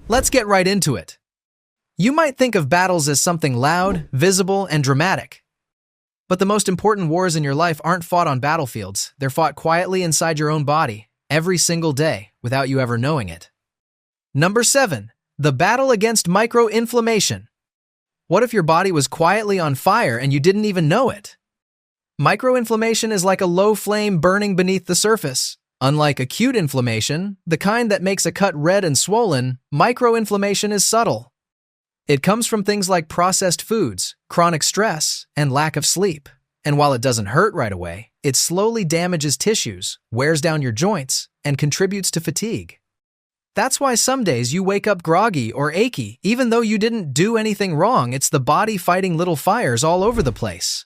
Let's get right into it. You might think of battles as something loud, visible, and dramatic. But the most important wars in your life aren't fought on battlefields. They're fought quietly inside your own body, every single day, without you ever knowing it. Number 7. The battle against microinflammation. What if your body was quietly on fire and you didn't even know it? Microinflammation is like a low flame burning beneath the surface. Unlike acute inflammation, the kind that makes a cut red and swollen, microinflammation is subtle. It comes from things like processed foods, chronic stress, and lack of sleep. And while it doesn't hurt right away, it slowly damages tissues, wears down your joints, and contributes to fatigue. That's why some days you wake up groggy or achy, even though you didn't do anything wrong. It's the body fighting little fires all over the place.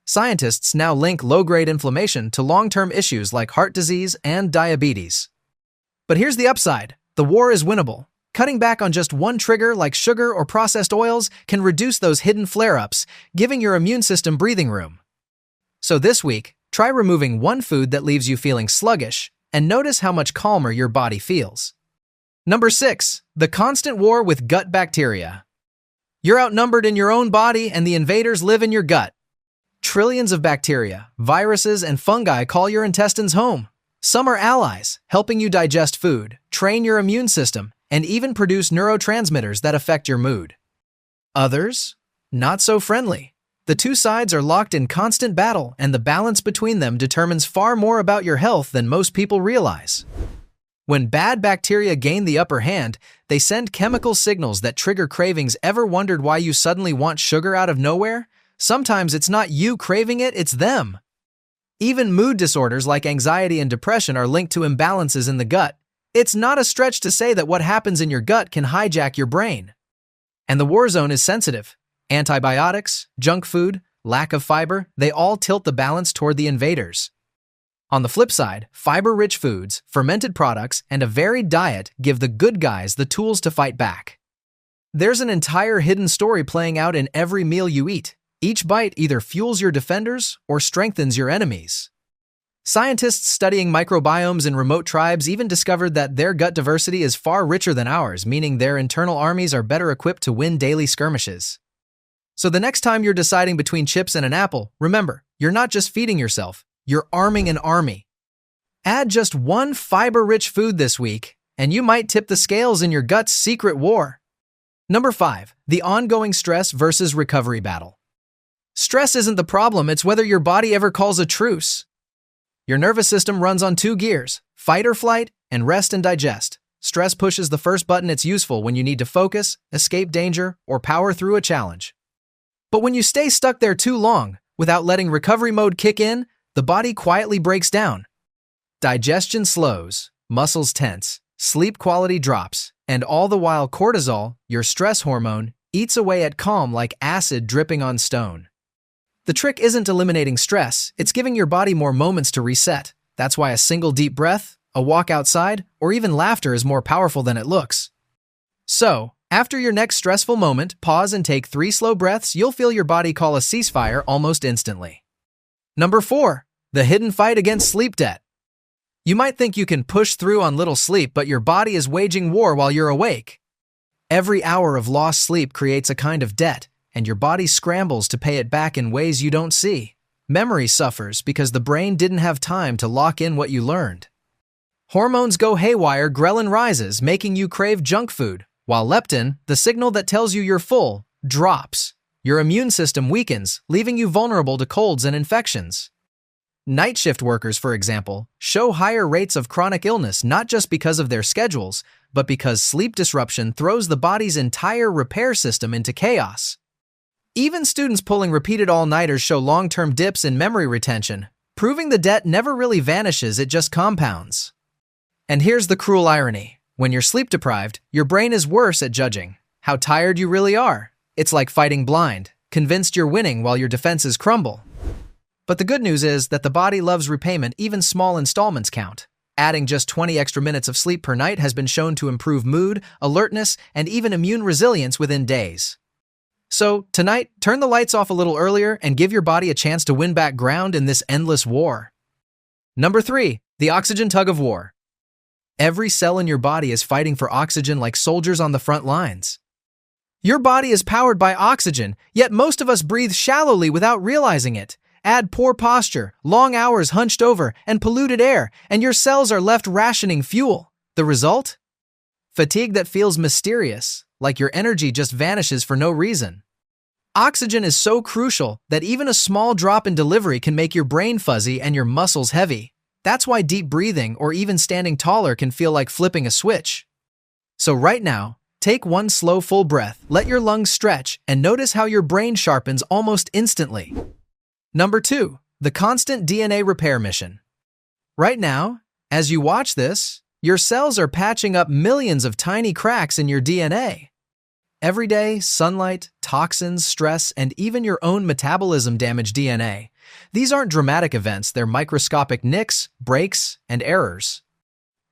Scientists now link low-grade inflammation to long-term issues like heart disease and diabetes. But here's the upside. The war is winnable. Cutting back on just one trigger like sugar or processed oils can reduce those hidden flare-ups, giving your immune system breathing room. So this week, try removing one food that leaves you feeling sluggish and notice how much calmer your body feels. Number 6. The constant war with gut bacteria. You're outnumbered in your own body and the invaders live in your gut. Trillions of bacteria, viruses, and fungi call your intestines home. Some are allies, helping you digest food, train your immune system, and even produce neurotransmitters that affect your mood. Others? Not so friendly. The two sides are locked in constant battle, and the balance between them determines far more about your health than most people realize. When bad bacteria gain the upper hand, they send chemical signals that trigger cravings. Ever wondered why you suddenly want sugar out of nowhere? Sometimes it's not you craving it, it's them. Even mood disorders like anxiety and depression are linked to imbalances in the gut. It's not a stretch to say that what happens in your gut can hijack your brain. And the war zone is sensitive. Antibiotics, junk food, lack of fiber, they all tilt the balance toward the invaders. On the flip side, fiber-rich foods, fermented products, and a varied diet give the good guys the tools to fight back. There's an entire hidden story playing out in every meal you eat. Each bite either fuels your defenders or strengthens your enemies. Scientists studying microbiomes in remote tribes even discovered that their gut diversity is far richer than ours, meaning their internal armies are better equipped to win daily skirmishes. So the next time you're deciding between chips and an apple, remember, you're not just feeding yourself, you're arming an army. Add just one fiber-rich food this week, and you might tip the scales in your gut's secret war. Number 5. The ongoing stress versus recovery battle. Stress isn't the problem, it's whether your body ever calls a truce. Your nervous system runs on 2 gears, fight or flight, and rest and digest. Stress pushes the first button. It's useful when you need to focus, escape danger, or power through a challenge. But when you stay stuck there too long, without letting recovery mode kick in, the body quietly breaks down. Digestion slows, muscles tense, sleep quality drops, and all the while cortisol, your stress hormone, eats away at calm like acid dripping on stone. The trick isn't eliminating stress, it's giving your body more moments to reset. That's why a single deep breath, a walk outside, or even laughter is more powerful than it looks. So, after your next stressful moment, pause and take 3 slow breaths. You'll feel your body call a ceasefire almost instantly. Number 4. The hidden fight against sleep debt. You might think you can push through on little sleep, but your body is waging war while you're awake. Every hour of lost sleep creates a kind of debt, and your body scrambles to pay it back in ways you don't see. Memory suffers because the brain didn't have time to lock in what you learned. Hormones go haywire, ghrelin rises, making you crave junk food, while leptin, the signal that tells you you're full, drops. Your immune system weakens, leaving you vulnerable to colds and infections. Night shift workers, for example, show higher rates of chronic illness not just because of their schedules, but because sleep disruption throws the body's entire repair system into chaos. Even students pulling repeated all-nighters show long-term dips in memory retention, proving the debt never really vanishes, it just compounds. And here's the cruel irony. When you're sleep-deprived, your brain is worse at judging how tired you really are. It's like fighting blind, convinced you're winning while your defenses crumble. But the good news is that the body loves repayment. Even small installments count. Adding just 20 extra minutes of sleep per night has been shown to improve mood, alertness, and even immune resilience within days. So, tonight, turn the lights off a little earlier and give your body a chance to win back ground in this endless war. Number 3. The Oxygen Tug of War. Every cell in your body is fighting for oxygen like soldiers on the front lines. Your body is powered by oxygen, yet most of us breathe shallowly without realizing it. Add poor posture, long hours hunched over, and polluted air, and your cells are left rationing fuel. The result? Fatigue that feels mysterious, like your energy just vanishes for no reason. Oxygen is so crucial that even a small drop in delivery can make your brain fuzzy and your muscles heavy. That's why deep breathing or even standing taller can feel like flipping a switch. So right now, take one slow full breath, let your lungs stretch, and notice how your brain sharpens almost instantly. Number 2, the constant DNA repair mission. Right now, as you watch this, your cells are patching up millions of tiny cracks in your DNA. Every day, sunlight, toxins, stress, and even your own metabolism damage DNA. These aren't dramatic events, they're microscopic nicks, breaks, and errors.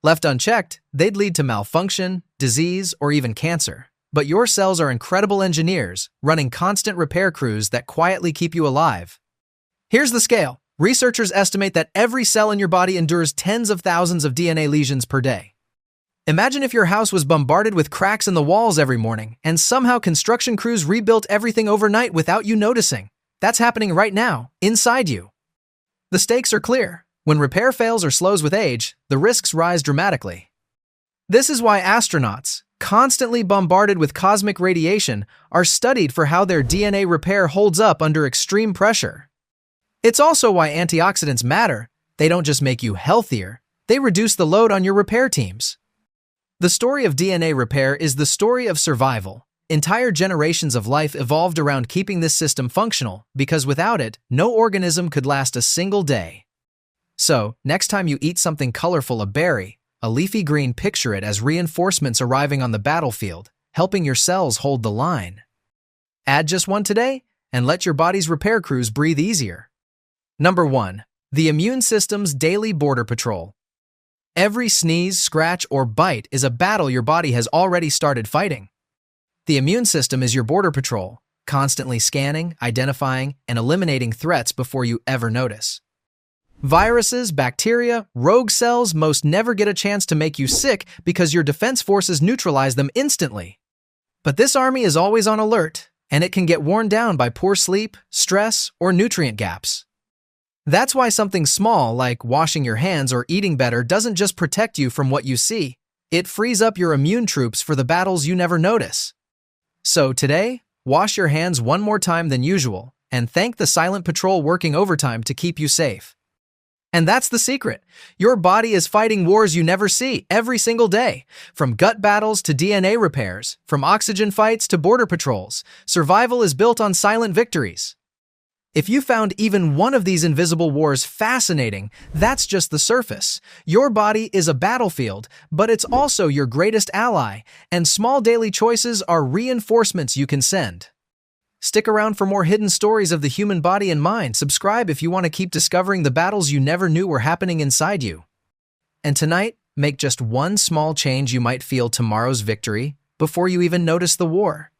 Left unchecked, they'd lead to malfunction, disease, or even cancer. But your cells are incredible engineers, running constant repair crews that quietly keep you alive. Here's the scale. Researchers estimate that every cell in your body endures tens of thousands of DNA lesions per day. Imagine if your house was bombarded with cracks in the walls every morning, and somehow construction crews rebuilt everything overnight without you noticing. That's happening right now, inside you. The stakes are clear. When repair fails or slows with age, the risks rise dramatically. This is why astronauts, constantly bombarded with cosmic radiation, are studied for how their DNA repair holds up under extreme pressure. It's also why antioxidants matter. They don't just make you healthier, they reduce the load on your repair teams. The story of DNA repair is the story of survival. Entire generations of life evolved around keeping this system functional, because without it, no organism could last a single day. So, next time you eat something colorful, a berry, a leafy green, picture it as reinforcements arriving on the battlefield, helping your cells hold the line. Add just one today, and let your body's repair crews breathe easier. Number 1. The immune system's daily border patrol. Every sneeze, scratch, or bite is a battle your body has already started fighting. The immune system is your border patrol, constantly scanning, identifying, and eliminating threats before you ever notice. Viruses, bacteria, rogue cells most never get a chance to make you sick because your defense forces neutralize them instantly. But this army is always on alert, and it can get worn down by poor sleep, stress, or nutrient gaps. That's why something small like washing your hands or eating better doesn't just protect you from what you see, it frees up your immune troops for the battles you never notice. So today, wash your hands one more time than usual, and thank the silent patrol working overtime to keep you safe. And that's the secret. Your body is fighting wars you never see every single day. From gut battles to DNA repairs, from oxygen fights to border patrols, survival is built on silent victories. If you found even one of these invisible wars fascinating, that's just the surface. Your body is a battlefield, but it's also your greatest ally, and small daily choices are reinforcements you can send. Stick around for more hidden stories of the human body and mind. Subscribe if you want to keep discovering the battles you never knew were happening inside you. And tonight, make just one small change, you might feel tomorrow's victory before you even notice the war.